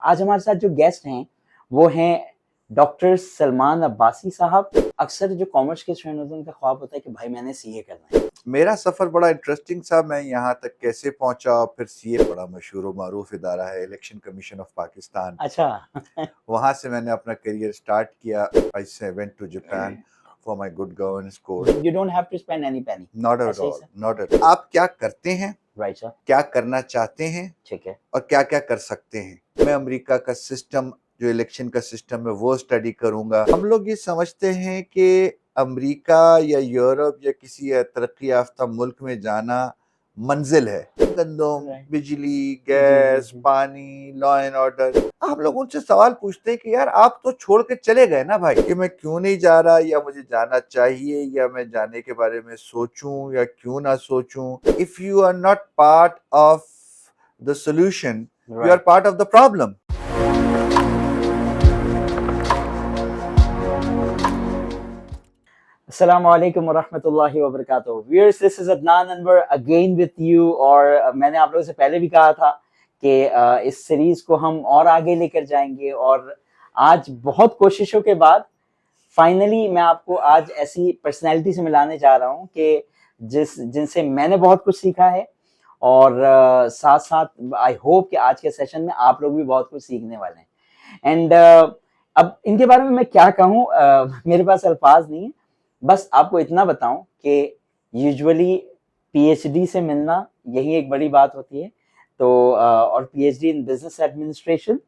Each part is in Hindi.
आज हमारे साथ जो गेस्ट हैं वो हैं डॉक्टर सलमान अब्बासी साहब। अक्सर जो कॉमर्स के स्टूडेंट होते हैं उनका ख्वाब होता है कि भाई मैंने सीए करना है। मेरा सफ़र बड़ा इंटरेस्टिंग था। मैं यहाँ तक कैसे पहुँचा, फिर सीए बड़ा मशहूर व मारूफ इदारा है इलेक्शन कमीशन ऑफ पाकिस्तान। अच्छा। वहाँ से मैंने अपना करियर स्टार्ट किया। I went to Japan for my good governance course. You don't have to spend any penny. Not at ऐसे ही ऑल, सर। Not at. आप क्या करते हैं, राइट सर। क्या करना चाहते हैं ठीक है। और क्या क्या कर सकते हैं। मैं अमेरिका का सिस्टम, जो इलेक्शन का सिस्टम है, वो स्टडी करूंगा। हम लोग ये समझते हैं कि अमेरिका या यूरोप या किसी तरक्की याफ्ता मुल्क में जाना मंजिल है। गंदम, राइट। बिजली, जी जी गैस, जी। पानी, लॉ एंड ऑर्डर। हम लोग उनसे सवाल पूछते हैं कि यार आप तो छोड़ के चले गए ना भाई, कि मैं क्यों नहीं जा रहा, या मुझे जाना चाहिए, या मैं जाने के बारे में सोचूं या क्यों ना सोचूं। If you are not part of the solution, you are right. part of the problem. अस्सलामु अलैकुम वरहमतुल्लाहि वबरकातुहू। Viewers, this is Adnan Anwar again with you. और मैंने आप लोगों से पहले भी कहा था कि इस सीरीज को हम और आगे लेकर जाएंगे, और आज बहुत कोशिशों के बाद फाइनली मैं आपको आज ऐसी पर्सनैलिटी से मिलाने जा रहा हूँ कि जिनसे मैंने बहुत कुछ सीखा है, और साथ साथ आई होप कि आज के सेशन में आप लोग भी बहुत कुछ सीखने वाले हैं। एंड अब इनके बारे में मैं क्या कहूँ, मेरे पास अल्फाज नहीं है। बस आपको इतना बताऊं कि यूजुअली पीएचडी से मिलना यही एक बड़ी बात होती है। तो और पीएचडी इन बिजनेस एडमिनिस्ट्रेशन।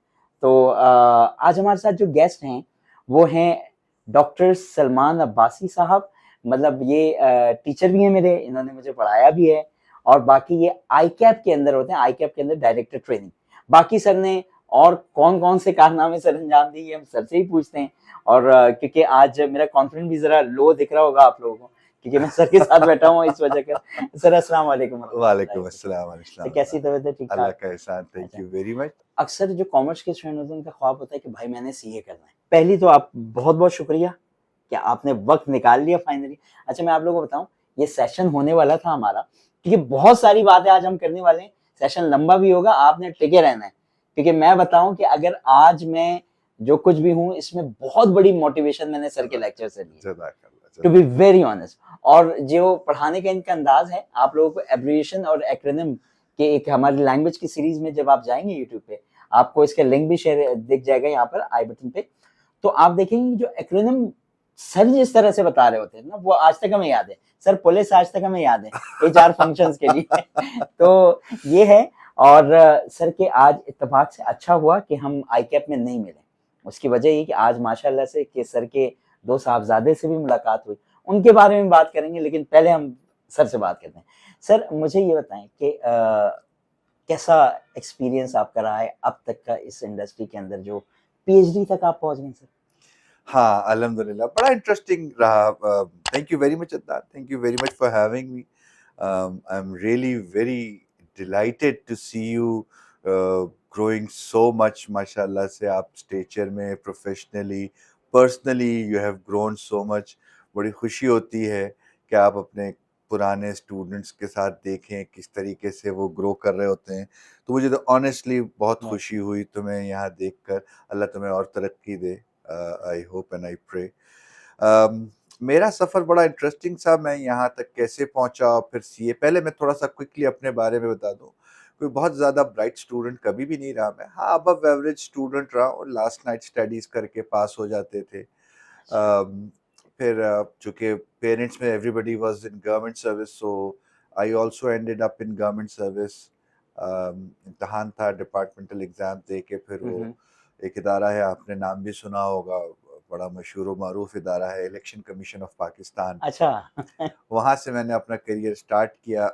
तो आज हमारे साथ जो गेस्ट हैं वो हैं डॉक्टर सलमान अब्बासी साहब। मतलब ये टीचर भी हैं मेरे, इन्होंने मुझे पढ़ाया भी है। और बाकी ये आई कैप के अंदर होते हैं, आई कैप के अंदर डायरेक्टर ट्रेनिंग। बाकी सर ने और कौन कौन से कारनामे सर अंजाम दिए हम सर से ही पूछते हैं। और क्योंकि आज मेरा कॉन्फिडेंस भी जरा लो दिख रहा होगा आप लोगों को, क्योंकि मैं सर के साथ बैठा हूँ इस वजह कर। सर अस्सलाम वालेकुम वालेकुम रहमतुल्लाहि। अस्सलाम सर कैसी तबीयत है? ठीक अल्लाह ठाक? का एहसान, थैंक अच्छा। You very much. अक्सर जो कॉमर्स के स्टूडेंट होते हैं उनका ख्वाब होता है कि भाई मैंने सीए करना है। पहली तो आप बहुत बहुत शुक्रिया कि आपने वक्त निकाल लिया फाइनली। अच्छा, मैं आप लोगों को बताऊं, ये सेशन होने वाला था हमारा, क्योंकि बहुत सारी बातें आज हम करने वाले हैं। सेशन लंबा भी होगा, आपने टिके रहना है। क्योंकि मैं बताऊं कि अगर आज मैं जो कुछ भी हूं, इसमें बहुत बड़ी मोटिवेशन मैंने सर के लेक्चर से ली है, जज़ाकल्लाह टू बी जज़ाकल्लाह। Very honest. और जो पढ़ाने का इनका अंदाज है, आप लोगों को एब्रिविएशन और एक्रोनिम के एक हमारी लैंग्वेज की सीरीज में जब आप जाएंगे यूट्यूब पे, आपको इसका लिंक भी शेयर दिख जाएगा यहाँ पर आई बटन पे। तो आप देखेंगे जो एक्रोनिम सर जिस तरह से बता रहे होते हैं ना, वो आज तक हमें याद है। सर पुलिस आज तक हमें याद है एचआर फंक्शंस के लिए। तो ये है। और सर के आज इत्तेफाक से अच्छा हुआ कि हम आई कैप में नहीं मिले। उसकी वजह ये कि आज माशाल्लाह से कि सर के दो साहबजादे से भी मुलाकात हुई, उनके बारे में बात करेंगे। लेकिन पहले हम सर से बात करते हैं। सर मुझे ये बताएं कि कैसा एक्सपीरियंस आपका रहा है अब तक का इस इंडस्ट्री के अंदर, जो पीएचडी तक आप पहुंच गए सर? हाँ, अल्हम्दुलिल्लाह बड़ा इंटरेस्टिंग रहा। Thank you very much Adnan, thank you very much for having me. I am really very delighted to see you growing so much. माशाल्लाह से आप स्टेचर में, professionally, personally you have grown so much. बड़ी खुशी होती है कि आप अपने पुराने स्टूडेंट्स के साथ देखें किस तरीके से वो ग्रो कर रहे होते हैं। तो मुझे तो ऑनेस्टली बहुत खुशी हुई तुम्हें यहाँ देखकर। अल्लाह तुम्हें और तरक्की दे। I hope and I pray. मेरा सफ़र बड़ा इंटरेस्टिंग था। मैं यहाँ तक कैसे पहुँचा और फिर सीए। पहले मैं थोड़ा सा क्विकली अपने बारे में बता दूँ। कोई बहुत ज़्यादा ब्राइट स्टूडेंट कभी भी नहीं रहा मैं। हाँ, अबव एवरेज स्टूडेंट रहा और लास्ट नाइट स्टडीज़ करके पास हो जाते थे। फिर चूँकि पेरेंट्स में everybody was in government service, so I also ended up in government service. इम्तिहान था, डिपार्टमेंटल एग्ज़ाम दे के फिर वो एक इदारा है, आपने नाम भी सुना होगा, बड़ा मशहूर व मारूफ इदारा है इलेक्शन कमीशन ऑफ पाकिस्तान। अच्छा। वहाँ से मैंने अपना करियर स्टार्ट किया।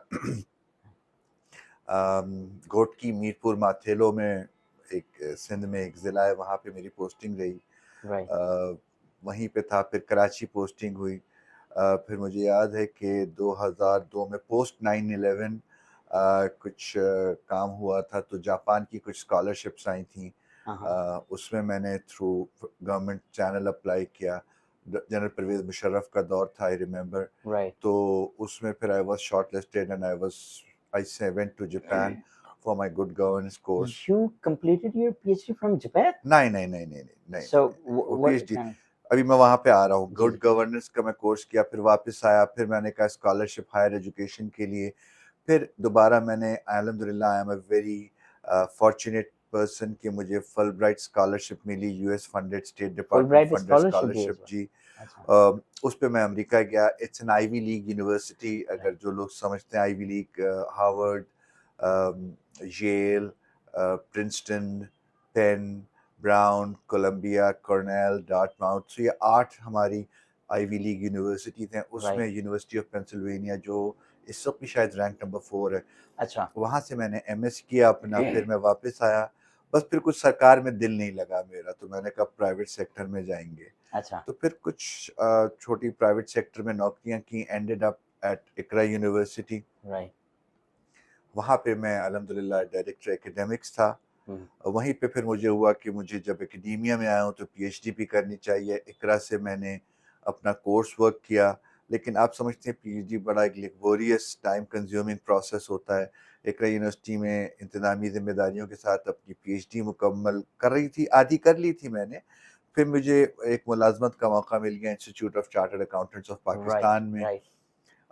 घोटकी, मीरपुर, माथेलो में एक सिंध में एक ज़िला है, वहाँ पे मेरी पोस्टिंग रही। राइट। वहीं पे था, फिर कराची पोस्टिंग हुई। फिर मुझे याद है कि 2002 में पोस्ट 9/11 कुछ काम हुआ था, तो जापान की कुछ स्कॉलरशिप्स आई थी। हाँ। उसमें मैंने थ्रू गवर्नमेंट चैनल अप्लाई किया। जनरल परवेज मुशर्रफ का दौर था, आई रिमेंबर। राइट। तो उसमें फिर I was shortlisted and I went to Japan for my good governance course. You completed your PhD from Japan? नहीं नहीं नहीं नहीं नहीं नहीं So वो what PhD kind? अभी मैं वहाँ पे आ रहा हूँ. जी गुड गवर्नेंस का मैं कोर्स किया, फिर वापस आया, फिर मैंने कहा स्कॉलरशिप हायर एजुकेशन के लिए, फिर दोबारा मैंने अल्हम्दुलिल्लाह I am a very fortunate person कि मुझे फुलब्राइट स्कॉलरशिप मिली, US funded, state department Fulbright funded scholarship भी है इस स्कॉलरशिप बार. जी. अच्छा. उस पे मैं अमेरिका गया. It's an Ivy League university, अगर Right. जो लोग समझते हैं Ivy League, Harvard, Yale, Princeton, Penn, Brown, Columbia, Cornell, Dartmouth. तो ये 8 हमारी आईवी लीग यूनिवर्सिटीज हैं. उसमें Right. यूनिवर्सिटी ऑफ पेंसिल्वेनिया जो इस वक्त भी शायद रैंक नंबर 4 है, अच्छा. वहाँ से मैंने एमएस किया अपना. फिर मैं वापस आया, बस फिर कुछ सरकार में दिल नहीं लगा मेरा, तो मैंने कहा प्राइवेट सेक्टर में जाएंगे. अच्छा. तो फिर कुछ छोटी प्राइवेट सेक्टर में नौकरियां की. Ended up at Iqra university. Right. वहाँ पे मैं अल्हम्दुलिल्लाह डायरेक्टर एकेडमिक्स था. वहीं पे फिर मुझे हुआ कि मुझे जब एकेडमिया में आया हूँ तो पीएचडी भी करनी चाहिए. इकरा से मैंने अपना कोर्स वर्क किया, लेकिन आप समझते हैं पीएचडी बड़ा एक लेबोरियस टाइम कंज्यूमिंग प्रोसेस होता है. इकरा यूनिवर्सिटी में इंतज़ामी जिम्मेदारियों के साथ अपनी पीएचडी मुकम्मल कर रही थी, आधी कर ली थी मैंने. फिर मुझे एक मुलाजमत का मौका मिल गया institute of chartered accountants of Right. Pakistan में. Right.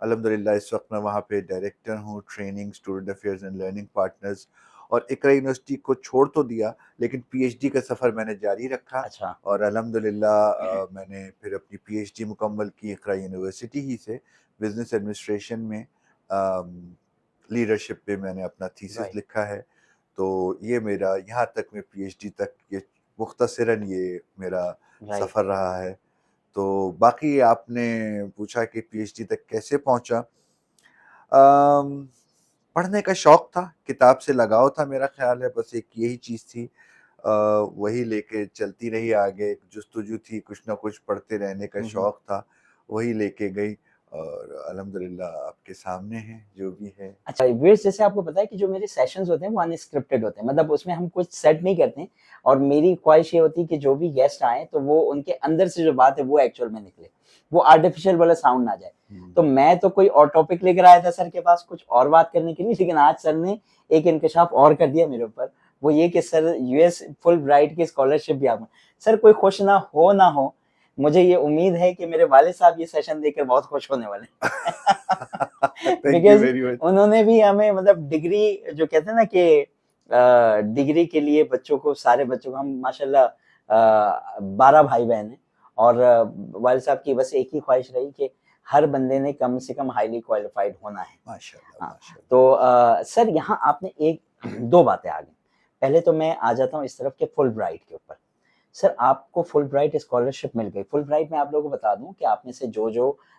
अल्हम्दुलिल्लाह इस वक्त मैं वहाँ पे डायरेक्टर हूँ training, student affairs and learning partners. और इकरा यूनिवर्सिटी को छोड़ तो दिया, लेकिन पीएचडी का सफ़र मैंने जारी रखा. अच्छा. और अल्हम्दुलिल्लाह मैंने फिर अपनी पीएचडी मुकम्मल की इकरा यूनिवर्सिटी ही से. बिजनेस एडमिनिस्ट्रेशन में लीडरशिप पे मैंने अपना थीसिस Right. लिखा है. तो ये मेरा यहाँ तक मैं पीएचडी तक ये मुख्तसरन ये मेरा Right. सफ़र रहा है. तो बाकी आपने पूछा कि पीएचडी तक कैसे पहुंचा. पढ़ने का शौक था, किताब से लगाव था, मेरा ख्याल है बस एक यही चीज़ थी. वही लेके चलती रही आगे. जुस्तजू थी, कुछ ना कुछ पढ़ते रहने का शौक था, वही लेके गई. और अल्हम्दुलिल्लाह आपके सामने है जो भी है. अच्छा, व्यूअर्स, जैसे आपको पता है कि जो मेरे सेशंस होते हैं वो अनस्क्रिप्टेड होते हैं, मतलब उसमें हम कुछ सेट नहीं करते हैं. और मेरी ख्वाहिश ये होती है कि जो भी गेस्ट आए तो वो उनके अंदर से जो बात है वो एक्चुअल में निकले, वो आर्टिफिशियल वाला साउंड ना जाए. तो मैं तो कोई और टॉपिक लेकर आया था सर के पास कुछ और बात करने के लिए, लेकिन आज सर ने एक इंकशाफ और कर दिया मेरे ऊपर. वो ये कि सर यूएस फुल ब्राइट की स्कॉलरशिप भी आप. सर कोई खुश ना हो, मुझे ये उम्मीद है कि मेरे वालिद साहब ये सेशन देखकर बहुत खुश होने वाले Thank you because very much. उन्होंने भी हमें, मतलब डिग्री जो कहते हैं ना कि डिग्री के लिए बच्चों को, सारे बच्चों को, हम माशाल्लाह 12 भाई बहन हैं. और वालिद साहब की बस एक ही ख्वाहिश रही कि हर बंदे ने कम से कम हाईली क्वालिफाइड होना है. माशाल्लाह हाँ, माशाल्लाह. तो सर यहाँ आपने एक दो बातें आ गई. पहले तो मैं आ जाता हूँ इस तरफ के फुल ब्राइट के ऊपर. सर आपको फुल ब्राइट स्कॉलरशिप मिल गई. फुल ब्राइट में आप लोगों को बता दूं कि आप में से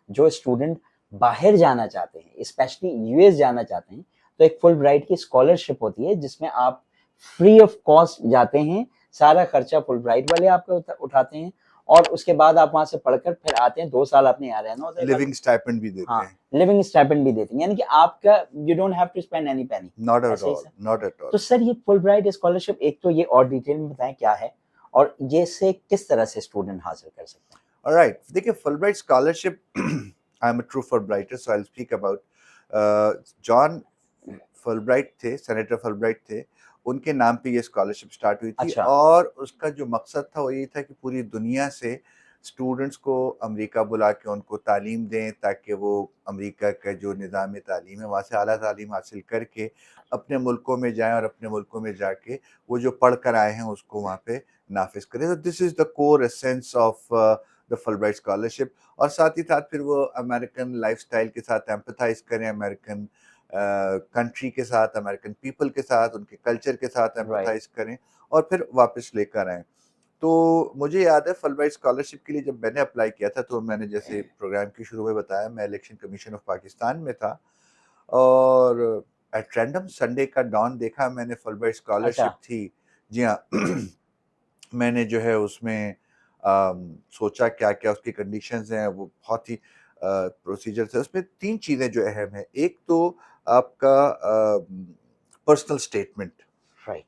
जो स्टूडेंट बाहर जाना चाहते हैं, स्पेशली यूएस जाना चाहते हैं, तो एक फुल ब्राइट की स्कॉलरशिप होती है जिसमें आप फ्री ऑफ कॉस्ट जाते हैं. सारा खर्चा फुल ब्राइट वाले आपका उठाते हैं. और उसके बाद आप वहां से पढ़कर फिर आते हैं, 2 साल आपने यहाँ रहना होता है. लिविंग स्टाइपेंड भी देते हाँ, हैं. लिविंग स्टाइपेंड भी देते हैं, यानी कि आपका you don't have to spend any penny. Not at ऐसे ही all, sir. Not at all. तो सर ये फुल ब्राइट स्कॉलरशिप, एक तो ये और डिटेल में बताएं क्या है और ये से किस तरह से स्टूडेंट हासिल कर सकते हैं. ऑलराइट, देखिए Fulbright scholarship, I am a true Fulbrighter, so I will speak about John Fulbright थे, सेनेटर फुलब्राइट थे, उनके नाम पे ये स्कॉलरशिप स्टार्ट हुई थी. अच्छा. और उसका जो मकसद था वो ये था कि पूरी दुनिया से स्टूडेंट्स को अमेरिका बुला के उनको तालीम दें, ताकि वो अमेरिका का जो निज़ाम तालीम है वहाँ से आला तालीम हासिल करके अपने मुल्कों में जाएं और अपने मुल्कों में जाके वो जो पढ़ कर आए हैं उसको वहाँ पे नाफिज करें. तो this is the core essence of the Fulbright scholarship. और साथ ही साथ फिर वो अमेरिकन लाइफस्टाइल के साथ एम्पथाइज करें, अमेरिकन कंट्री के साथ, अमेरिकन पीपल के साथ, उनके कल्चर के साथ एम्पथाइज करें और फिर वापस लेकर आएँ. तो मुझे याद है फुलब्राइट स्कॉलरशिप के लिए जब मैंने अप्लाई किया था, तो मैंने जैसे प्रोग्राम के शुरू में बताया, मैं इलेक्शन कमीशन ऑफ पाकिस्तान में था. और एट रैंडम संडे का डॉन देखा मैंने, फुलब्राइट स्कॉलरशिप थी. जी हाँ. मैंने जो है उसमें सोचा क्या क्या उसकी कंडीशंस हैं. वो बहुत ही प्रोसीजर है. उसमें 3 चीज़ें जो अहम है. एक तो आपका personal statement. Right.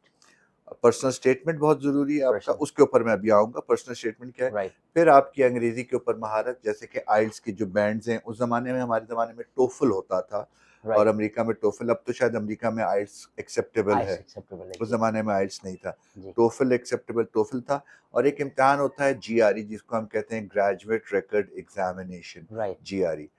Personal statement बहुत ज़रूरी है आपका. उसके ऊपर मैं अभी आऊँगा, पर्सनल स्टेटमेंट क्या है. राइट. फिर आपकी अंग्रेज़ी के ऊपर महारत, जैसे कि आइल्स के जो बैंड्स हैं, उस ज़माने में, हमारे ज़माने में टोफल होता था, और राइट, अमेरिका में टोफल, अब तो शायद अमेरिका में आइल्स एक्सेप्टेबल आइस है, एक्सेप्टेबल है, उस जी, ज़माने में आइल्स नहीं था। जी, टोफल एक्सेप्टेबल टोफल था, और एक इम्तिहान होता है जीआरई, जिसको हम कहते हैं graduate record examination, right, GRE.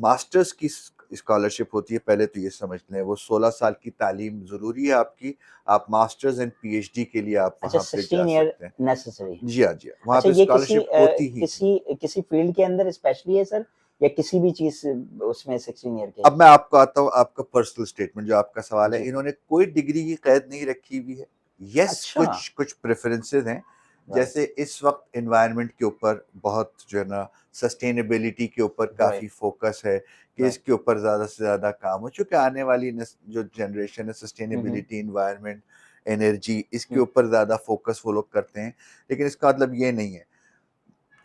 Masters की स्कॉलरशिप होती है, पहले तो ये समझ लें, वो 16 साल की तालीम ज़रूरी है आपकी, आप मास्टर्स एंड पीएचडी के लिए आप अच्छा वहाँ पे जा 16 ईयर सकते हैं। नेसेसरी है। जी हाँ, जी हाँ, वहाँ अच्छा पे ये स्कॉलरशिप होती ही है। किसी फील्ड के अंदर स्पेशली है सर, या किसी भी चीज़ उसमें 16 ईयर के? अब मैं आपको आता हूँ आपका पर्सनल स्टेटमेंट, जो आपका सवाल है, जी, इन्होंने कोई डिग्री की कैद नहीं रखी हुई है। यस, अच्छा, कुछ कुछ प्रेफरेंसेस हैं, राइट, जैसे इस वक्त एनवायरनमेंट के ऊपर बहुत जो है ना, सस्टेनेबिलिटी के ऊपर काफ़ी राइट, फोकस है कि राइट, इसके ऊपर ज़्यादा से ज़्यादा काम हो, चूँकि आने वाली जो जनरेशन है, हुँ, हुँ, सस्टेनेबिलिटी, एनवायरनमेंट, एनर्जी, इसके हुँ, ऊपर ज़्यादा फोकस वो लोग करते हैं। लेकिन इसका मतलब ये नहीं है।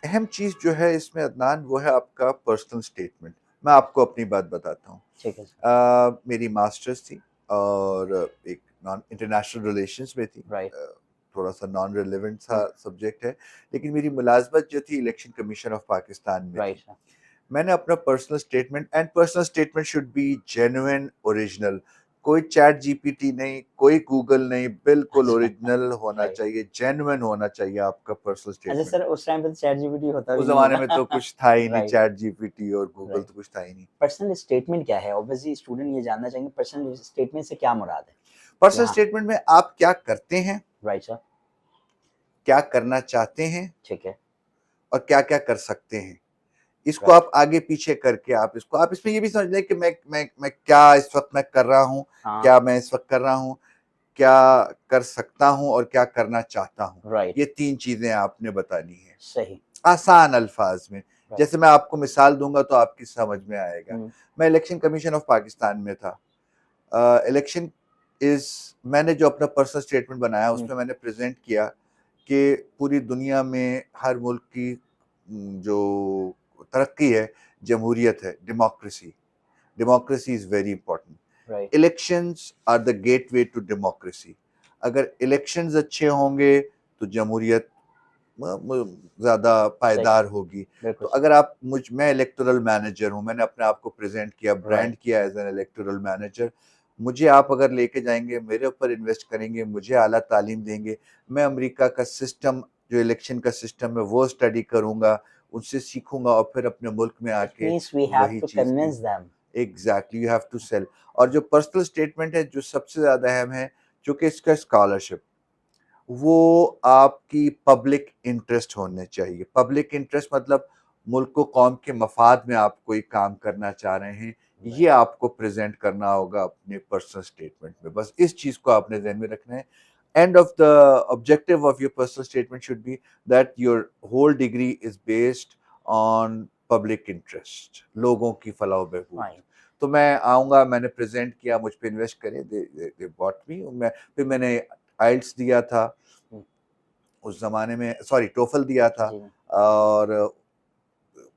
अहम चीज़ जो है इसमें अदनान, वो है आपका पर्सनल स्टेटमेंट। मैं आपको अपनी बात बताता हूँ। ठीक है सर, मेरी मास्टर्स थी, और एक नॉन इंटरनेशनल रिलेशंस में थी। राइट, थोड़ा सा नॉन रिलेवेंट सा हुँ, सब्जेक्ट है, लेकिन मेरी मुलाजमत जो थी इलेक्शन कमीशन ऑफ पाकिस्तान में राइट थी। सर, मैंने अपना personal statement, and personal statement should B genuine, original, कोई चैट जीपीटी नहीं, कोई गूगल नहीं, बिल्कुल अच्छा, ओरिजिनल होना राइट। चाहिए, जेन्युइन होना चाहिए आपका पर्सनल अच्छा स्टेटमेंट। सर उस टाइम पे तो चैट जीपीटी होता उस भी नहीं जमाने में होगा। तो कुछ था ही नहीं, राइट, चैट जीपीटी और गूगल राइट। तो कुछ था ही नहीं। पर्सनल स्टेटमेंट क्या है? ऑब्वियसली स्टूडेंट ये जानना चाहेंगे पर्सनल स्टेटमेंट से क्या मुराद है? पर्सनल यहाँ स्टेटमेंट में आप क्या करते हैं, राइट सर, क्या करना चाहते हैं, ठीक है, और क्या क्या कर सकते हैं, इसको राइट, आप आगे पीछे करके आप इसमें ये भी समझ लें कि मैं क्या इस वक्त मैं कर रहा हूँ, हाँ, क्या मैं इस वक्त कर रहा हूँ, क्या कर सकता हूँ, और क्या करना चाहता हूँ। राइट, ये 3 चीजें आपने बतानी है, सही, आसान अल्फाज में। राइट, जैसे मैं आपको मिसाल दूंगा तो आपकी समझ में आएगा। हुँ, मैं इलेक्शन कमीशन ऑफ पाकिस्तान में था। इलेक्शन इज मैंने जो अपना पर्सनल स्टेटमेंट बनाया, हुँ, उसमें मैंने प्रेजेंट किया कि पूरी दुनिया में हर मुल्क की जो तरक्की है, जमहूरियत है, democracy. Democracy is very important. Right, elections are the gateway to democracy. अगर इलेक्शंस अच्छे होंगे तो जमहूरियत ज्यादा सही, पायदार होगी। बिल्कुल तो सही, अगर आप मैं इलेक्टोरल मैनेजर हूं, मैंने अपने आप को प्रेजेंट किया, राइट, ब्रांड किया एज एन इलेक्टोरल मैनेजर। मुझे आप अगर लेके जाएंगे, मेरे ऊपर इन्वेस्ट करेंगे, मुझे आला तालीम देंगे, मैं अमेरिका का सिस्टम, जो इलेक्शन का सिस्टम है, वो स्टडी करूंगा, उससे सीखूंगा, और फिर अपने मुल्क में इट आके मीन्स वी हैव वही टू चीज की। Convince them, exactly, you have to sell. और जो पर्सनल स्टेटमेंट है, जो सबसे ज्यादा अहम है, चूंकि इसका स्कॉलरशिप, वो आपकी पब्लिक इंटरेस्ट होने चाहिए। पब्लिक इंटरेस्ट मतलब मुल्क को, कौम के मफाद में आप कोई काम करना चाह रहे हैं, ये राइट, आपको प्रेजेंट करना होगा अपने पर्सनल स्टेटमेंट में। बस इस चीज को आपने ध्यान में रखना है। And of the objective of your personal statement should be that your whole degree is based on public interest, लोगों की फलाह बहबूद। राइट, तो मैं आऊंगा, मैंने प्रेजेंट किया, मुझ पे इन्वेस्ट करें, दे बॉट मी। मैं फिर मैंने आइल्स दिया था हुँ, उस ज़माने में, सॉरी टोफल दिया था, जी, और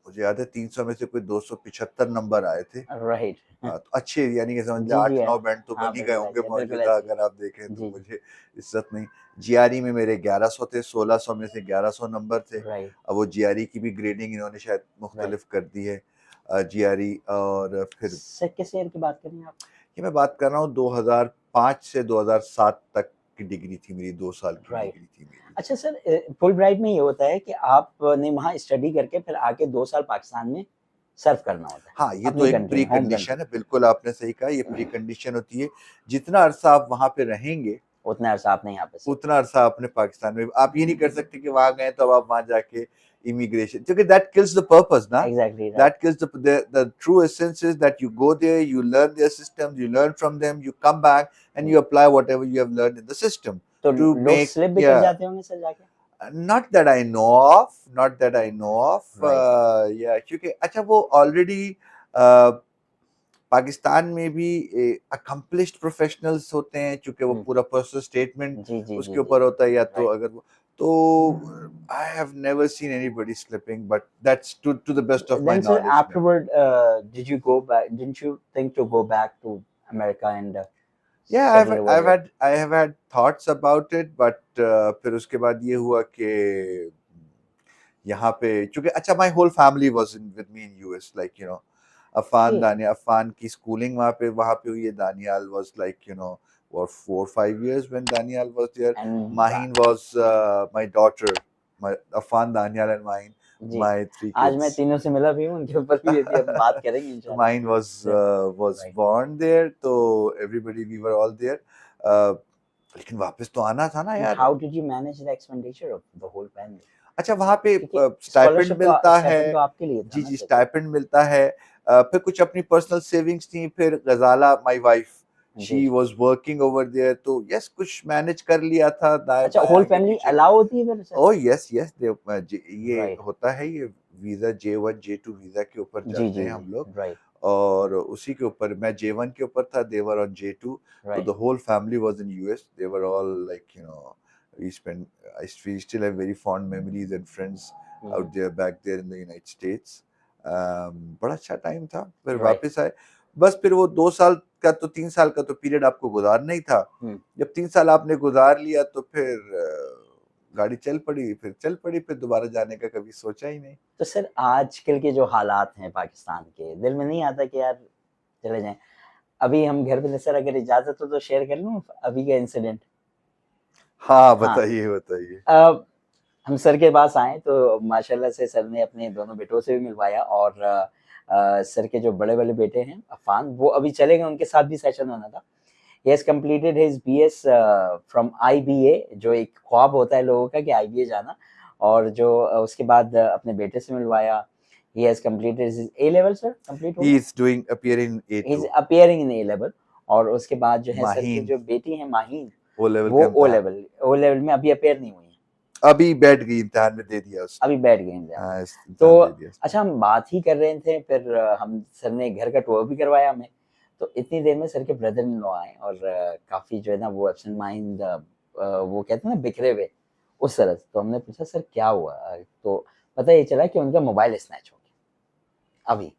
मुझे याद है 300 में से कोई 275 नंबर आए थे। राइट, तो अच्छे, यानी कि समझ लें जी, जी, है। 8-9 बैंड तो हाँ, बन ही गए बिल्कुल होंगे ऐसे है, बिल्कुल मौजूदा, ऐसे ही है। अगर आप देखें तो। जी, जी, मुझे इज्जत नहीं। जीआरई में मेरे 1100 थे, 1600 में से 1100 नंबर थे। राइट, अब वो जीआरई की भी ग्रेडिंग इन्होंने शायद राइट। मुख्तलिफ कर दी है, जीआरई। और फिर सर किस ईयर की बात कर रहे हैं आप? ये मैं बात कर रहा हूँ 2005 से 2007 तक की डिग्री थी मेरी, 2 साल की राइट। डिग्री थी मेरी। अच्छा सर फुलब्राइट में ये होता है कि आपने वहाँ स्टडी करके फिर आके 2 साल पाकिस्तान में सर्व करना होता है, हाँ, ये तो अपनी एक कंट्री प्री में, होम कंट्री कंडीशन है, में। बिल्कुल आपने सही कहा, ये प्री कंडीशन होती है। जितना अरसा आप वहाँ पे रहेंगे, उतना अरसा आपने यहाँ पे सर्व उतना अरसा आपने पाकिस्तान में, आप ये नहीं कर सकते कि वहाँ गए तो अब आप वहाँ जाके इमिग्रेशन, क्योंकि दैट किल्स द पर्पस ना। Exactly right, That kills the true essence is that you go there, you learn their systems, you learn from them, you come back and hmm. you apply whatever you have learned in the system तो to लोग make, स्लिप भी कर yeah. जाते होंगे सर जाके? Not that I know of, not that I know of, right, yeah, क्योंकि अच्छा वो ऑलरेडी पाकिस्तान में भी अकम्पलिश्ड प्रोफेशनल्स होते हैं, चूंकि वो हुँ। पूरा पर्सनल स्टेटमेंट जी, जी, जी, उसके जी। ऊपर होता है, या तो राइट। अगर वो, तो I have never seen anybody slipping, but that's to the best of my Then sir knowledge में। afterward did you go back didn't you think to go back to America and Yeah, settle over here? I have had thoughts about it, but फिर उसके बाद ये हुआ कि यहाँ पे, चूंकि अच्छा, my whole family was in with me in US, like you know, Affan Okay. Daniyal, Affan की स्कूलिंग वहाँ पे हुई है. Daniyal was like, you know, what, 4 or 5 years when Daniel was there. And Maheen was my daughter. My Afan, Daniel and Maheen, ji, my 3 आज मैं kids. तीनों से मिला भी हूँ, उनके ऊपर भी अभी हम बात करेंगे तो इंशाल्लाह. Maheen was Right. born there, तो everybody we were all there. Uh, लेकिन वापस तो आना था ना And यार. how did you manage the expenditure of the whole family? अच्छा, वहाँ पे क्योंकि स्टाइपेंड मिलता है. स्टाइपेंड तो आपके लिए था जी ना जी, सर. स्टाइपेंड मिलता है. फिर कुछ अपनी पर्सनल सेविंग्स थी. फिर गजाला माय वाइफ, जी she was working over there, तो यस कुछ मैनेज कर लिया था दाएं अच्छा, बाएं होल आगे फैमिली पीछे. अलाउ होती है फिर सर? ओह यस यस, ये राइट. होता है, ये वीजा J1 J2 वीजा के ऊपर जी जाते जी हैं जी. हम लोग. राइट और उसी के ऊपर मैं J1 के ऊपर था, they were on J2. तो right. the whole family was in US. They were all like, you know, we spent, we still have very fond memories and friends out there back there in the United States. बड़ा अच्छा टाइम था. फिर राइट. वापस आए. बस फिर वो 2 साल का तो 3 साल का तो पीरियड आपको गुजारना ही था. जब 3 साल आपने गुजार लिया तो फिर गाड़ी चल पड़ी. फिर दोबारा जाने का कभी सोचा ही नहीं. तो सर आजकल के जो हालात हैं पाकिस्तान के, दिल में नहीं आता कि यार चले जाएं? अभी हम घर पे सर, अगर इजाजत हो तो शेयर कर लूं अभी का इंसिडेंट. हाँ हाँ. बताइए बताइए. हम सर के पास आए तो माशाल्लाह से सर ने अपने दोनों बेटों से भी मिलवाया, और सर के जो बड़े वाले बेटे हैं अफान, वो अभी चले गए, उनके साथ भी सेशन होना था. He has completed his BS from IBA, जो एक ख्वाब होता है लोगों का कि IBA जाना, और जो उसके बाद अपने बेटे से मिलवाया. He has completed his A level sir, complete हो He गया. is doing appearing in He's A2. appearing in A level. और उसके बाद जो है सर की माहीन जो बेटी है माहीन, O लेवल वो का इम्तिहान O level में अभी अपेयर नहीं हुई है, अभी बैठ गई, इम्तिहान में दे दिया उसने. अभी बैठ गए इम्तिहान. हाँ, तो इम्तिहान दे दिया उसने. अच्छा, हम बात ही कर रहे थे, फिर हम सर ने घर का टूर भी करवाया हमें. तो इतनी देर में सर के ब्रदर इन लॉ आए, और काफी जो है ना वो एब्सेंट माइंड, वो कहते हैं ना बिखरे हुए, उस तरह से. तो हमने पूछा सर क्या हुआ, तो पता ये चला कि उनका मोबाइल स्नैच हो गया अभी.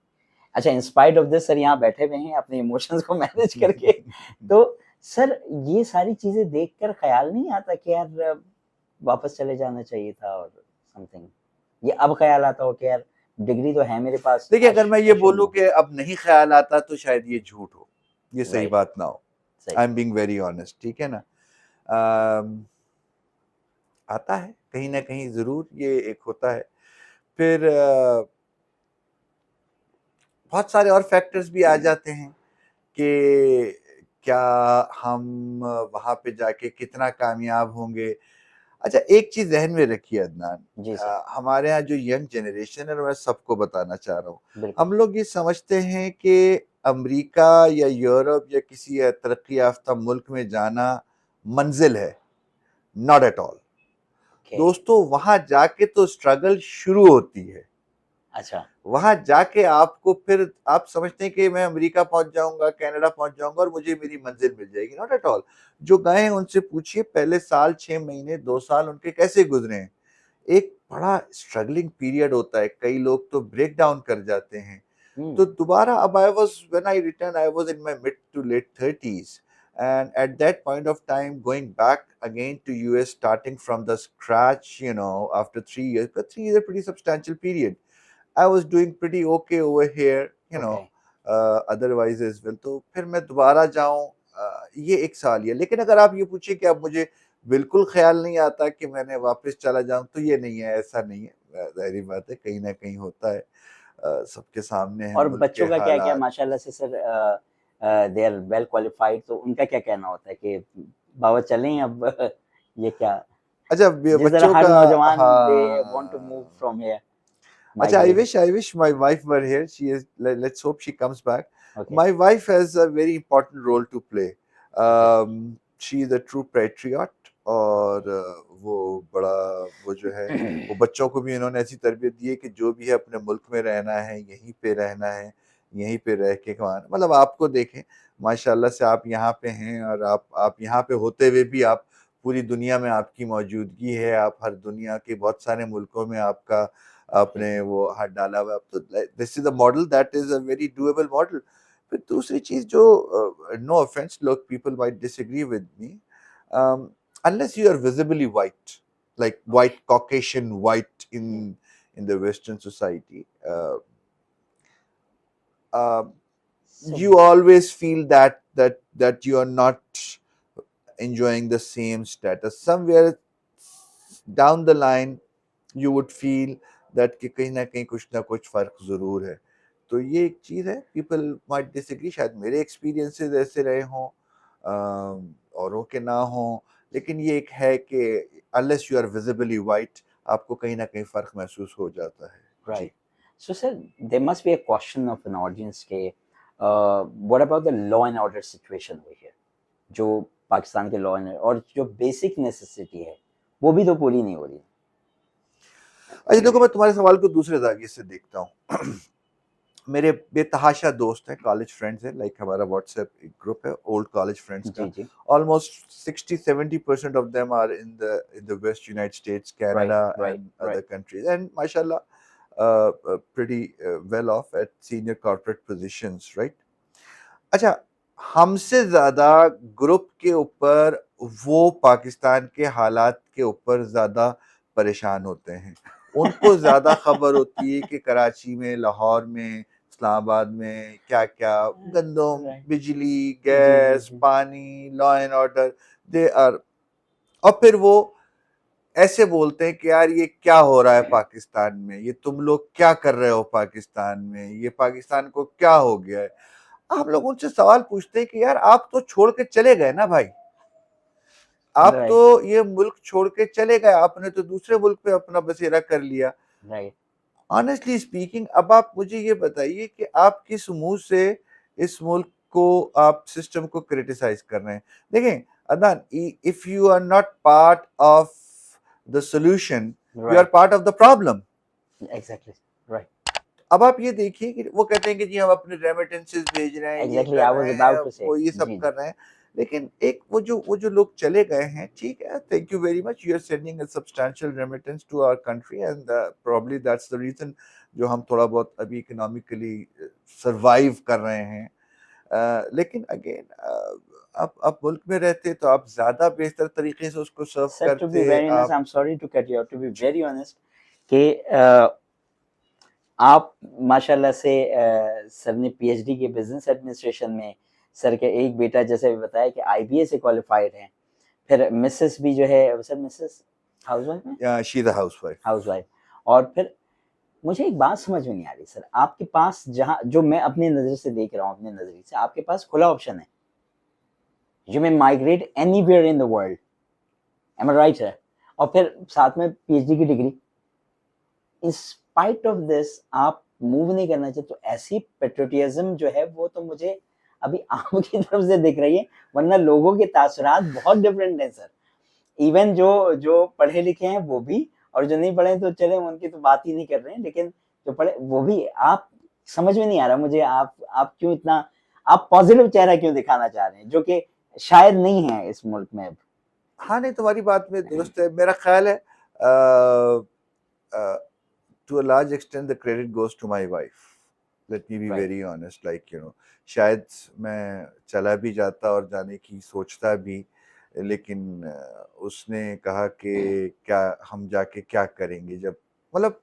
अच्छा, इंस्पाइट ऑफ दिस सर यहाँ बैठे हुए हैं अपने इमोशंस को मैनेज करके. तो सर ये सारी चीजें देखकर ख्याल नहीं आता कि यार वापस चले जाना चाहिए था, और समथिंग, ये अब ख्याल आता हो कि यार डिग्री तो है मेरे पास. देखिए, अगर मैं ये बोलूं कि अब नहीं ख्याल आता तो शायद ये झूठ हो, ये सही Right. बात ना हो. सही. I am being very honest, ठीक है ना. आता है कहीं ना कहीं जरूर, ये एक होता है. फिर बहुत सारे और फैक्टर्स भी आ जाते हैं कि क्या हम वहां पे जाके कितना कामयाब होंगे. अच्छा, एक चीज ध्यान में रखिए अदनान, जी सर. हमारे यहाँ जो यंग जनरेशन है, और मैं सबको बताना चाह रहा हूँ, बिल्कुल. हम लोग ये समझते हैं कि अमेरिका या यूरोप या किसी तरक्की याफ्ता मुल्क में जाना मंजिल है. Not at all Okay. दोस्तों, वहां जाके तो स्ट्रगल शुरू होती है. अच्छा. वहां जाके आपको फिर आप समझते हैं कि मैं अमेरिका पहुंच जाऊंगा, कनाडा पहुंच जाऊंगा और मुझे मेरी मंजिल मिल जाएगी. Not at all. जो गए हैं उनसे पूछिए पहले साल, 6 महीने, 2 साल उनके कैसे गुजरे हैं. एक बड़ा स्ट्रगलिंग पीरियड होता है. कई लोग तो ब्रेक डाउन कर जाते हैं. तो दोबारा अब I was when I return I was in my mid to late 30s, and at that point of time going back again to US starting from the scratch, you know, after 3 years, but 3 years is a pretty substantial period. I was doing pretty okay over here, you know, Okay. otherwise as well. तो फिर मैं दोबारा जाऊं, ये एक साल ही है. लेकिन अगर आप ये पूछिए कि अब मुझे बिल्कुल ख्याल नहीं आता कि मैंने वापस चला जाऊं, तो ये नहीं है, ऐसा नहीं है. जाहिर बात है, कहीं ना कहीं होता है. सबके सामने है और मुल्क के बच्चों का क्या क्या हालात. माशाल्लाह से sir, they are well qualified, तो उनका क्या कहना होता है कि बाबा चलें अब? ये क्या, अच्छा, जिस तरह बच्चों हर का. नौजवान दे वांट टू मूव हाँ. फ्रॉम हियर, अच्छा, I migrate. wish I wish my wife were here. She is. Let's hope she comes back. Okay. My wife has a very important role to play. Okay. She is a true patriot. और वो बड़ा, वो जो है, वो बच्चों को भी इन्होंने ऐसी तरबियत दी है कि जो भी है अपने मुल्क में रहना है, यहीं पे रहना है, यहीं पे रह के कमाना. मतलब आपको देखें, माशाल्लाह से आप यहाँ पे हैं, और आप यहाँ पे होते हुए भी आप पूरी दुनिया में आपकी मौजूदगी है. आप हर दुनिया के बहुत सारे मुल्कों में आपका आपने वो हाथ डाला हुआ. तो this is a model, that is a very doable model. फिर दूसरी चीज जो, नो ऑफेंस, लोग people might disagree with me, unless you are visibly white, like white Caucasian white in the Western society, uh, So you always feel that you are not enjoying the same status. Somewhere down the line you would feel that कि कहीं ना कहीं कुछ ना कुछ फर्क जरूर है. तो ये एक चीज है. People might disagree, शायद मेरे experiences ऐसे रहे हों, औरों के ना हों, लेकिन ये एक है कि unless you are visibly white, आपको कहीं ना कहीं फर्क महसूस हो जाता है. जी. right. So sir, there must be a question of an audience के what about the law and order situation over here? जो पाकिस्तान के लॉ एंड और जो बेसिक नेसेसिटी है वो भी तो पूरी नहीं हो रही. अच्छा देखो, मैं तुम्हारे सवाल को दूसरे जाविये से देखता हूँ. मेरे बेतहाशा दोस्त हैं, कॉलेज फ्रेंड्स हैं, लाइक हमारा व्हाट्सएप एक ग्रुप है ओल्ड कॉलेज फ्रेंड्स का. जी जी. Almost 60-70% of them are in the West United States, Canada, right, and other right. countries, and mashallah, pretty well off at senior corporate positions, right? अच्छा, हमसे ज्यादा ग्रुप के ऊपर वो पाकिस्तान के हालात के ऊपर ज्यादा परेशान होते हैं. उनको ज्यादा खबर होती है कि कराची में, लाहौर में, इस्लामाबाद में क्या क्या गंदम, Right. बिजली, जी जी गैस, जी. पानी, law and order, they are. और फिर वो ऐसे बोलते हैं कि यार ये क्या हो रहा है पाकिस्तान में, ये तुम लोग क्या कर रहे हो पाकिस्तान में, ये पाकिस्तान को क्या हो गया है. आप लोग उनसे सवाल पूछते हैं कि यार आप तो छोड़ के चले गए ना भाई, आप Right. तो ये मुल्क छोड़ के चले गए, आपने तो दूसरे मुल्क पे अपना बसेरा कर लिया. Right. ऑनेस्टली स्पीकिंग, अब आप मुझे ये बताइए कि आप किस मुंह से इस मुल्क को, आप सिस्टम को क्रिटिसाइज कर रहे हैं. देखें Adnan, if you are not part of the solution, you are Right. Part of the problem. Exactly. Right. अब आप ये देखिए कि वो कहते हैं कि जी हम अपने रेमिटेंसेस भेज रहे हैं, ये Exactly. कर I was रहे हैं, about to say. वो ये सब जी कर जी. रहे हैं. लेकिन एक वो जो लोग चले गए हैं, ठीक है, thank you very much, you are sending a substantial remittance to our country, and probably that's the reason जो हम थोड़ा बहुत अभी इकोनॉमिकली सरवाइव कर रहे हैं. लेकिन अगेन, आप मुल्क में रहते तो आप ज्यादा बेहतर तरीके से उसको सर्व Sir, to be करते. very honest, आप I'm sorry to cut you off. To be very honest, कि आप माशाल्लाह से सर ने पीएचडी के बिजनेस एडमिनिस्ट्रेशन में, सर के एक बेटा जैसे बताया कि आईबीए से क्वालिफाइड हैं, फिर मिसेस भी जो है सर, मिसेस हाउसवाइफ में, शी द हाउसवाइफ. हाउसवाइफ. और फिर मुझे एक बात समझ में नहीं आ रही सर, आपके पास जहाँ जो मैं अपनी नज़र से देख रहा हूँ, अपने नज़रिए से आपके पास खुला ऑप्शन है, you may migrate anywhere in the world, am I right sir? और फिर साथ में पीएचडी की डिग्री, इन स्पाइट ऑफ दिस आप मूव नहीं करना चाहिए. तो ऐसी पेट्रियोटिज्म जो है वो तो मुझे अभी आपकी तरफ से दिख रही है, वरना लोगों के तासुरात बहुत डिफरेंट हैं सर. इवन जो जो पढ़े लिखे हैं वो भी, और जो नहीं पढ़े तो चले उनकी तो बात ही नहीं कर रहे हैं, लेकिन जो पढ़े वो भी. आप समझ में नहीं आ रहा मुझे, आप क्यों इतना, आप पॉजिटिव चेहरा क्यों दिखाना चाह रहे हैं जो कि शायद नहीं है इस मुल्क में अब. हाँ, नहीं, तुम्हारी बात में दुरुस्त है. मेरा ख्याल है to a large extent the credit goes to my wife. Let me be Right. very honest, like you know, शायद मैं चला भी जाता और जाने की सोचता भी, लेकिन उसने कहा कि क्या हम जाके क्या करेंगे, जब मतलब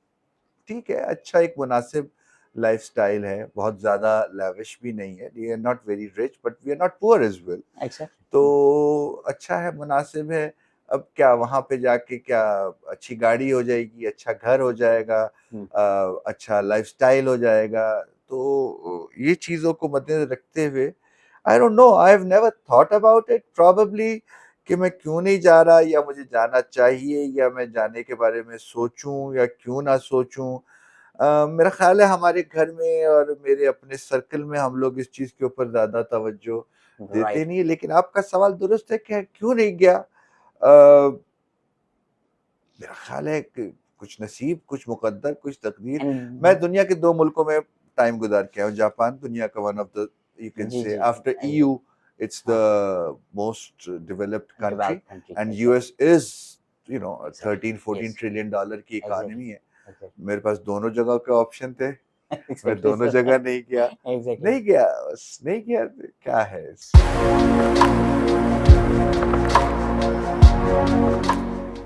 ठीक है, अच्छा एक मुनासिब लाइफस्टाइल है, बहुत ज़्यादा लैविश भी नहीं है, we are not very rich but we are not poor as well. Exactly. तो अच्छा है, मुनासिब है. अब क्या वहाँ पे जाके क्या अच्छी गाड़ी हो जाएगी, अच्छा घर हो जाएगा, अच्छा लाइफस्टाइल हो जाएगा. तो ये चीज़ों को मद्देनजर रखते हुए, I don't know, I have never thought about it probably कि मैं क्यों नहीं जा रहा, या मुझे जाना चाहिए, या मैं जाने के बारे में सोचूं या क्यों ना सोचूं. मेरा ख्याल है हमारे घर में और मेरे अपने सर्कल में हम लोग इस चीज़ के ऊपर ज़्यादा तवज्जो देते Right. नहीं है. लेकिन आपका सवाल दुरुस्त है कि क्यों नहीं गया. मेरा ख्याल है कि कुछ नसीब, कुछ मुकद्दर, कुछ तकदीर. And मैं दुनिया के 2 मुल्कों में टाइम गुजार के आया हूँ. जापान दुनिया का one of the, you can जी say, जी after जी. EU, it's हाँ. the most developed country, Developed country. and Exactly. US is, you know, a Exactly. 13-14 Yes. Trillion dollar की Exactly. इकोनॉमी है. Exactly. मेरे पास दोनों जगह के ऑप्शन थे, मैं Exactly, दोनों sir. जगह नहीं गया. Exactly. नहीं गया, बस नहीं गया. क्या है.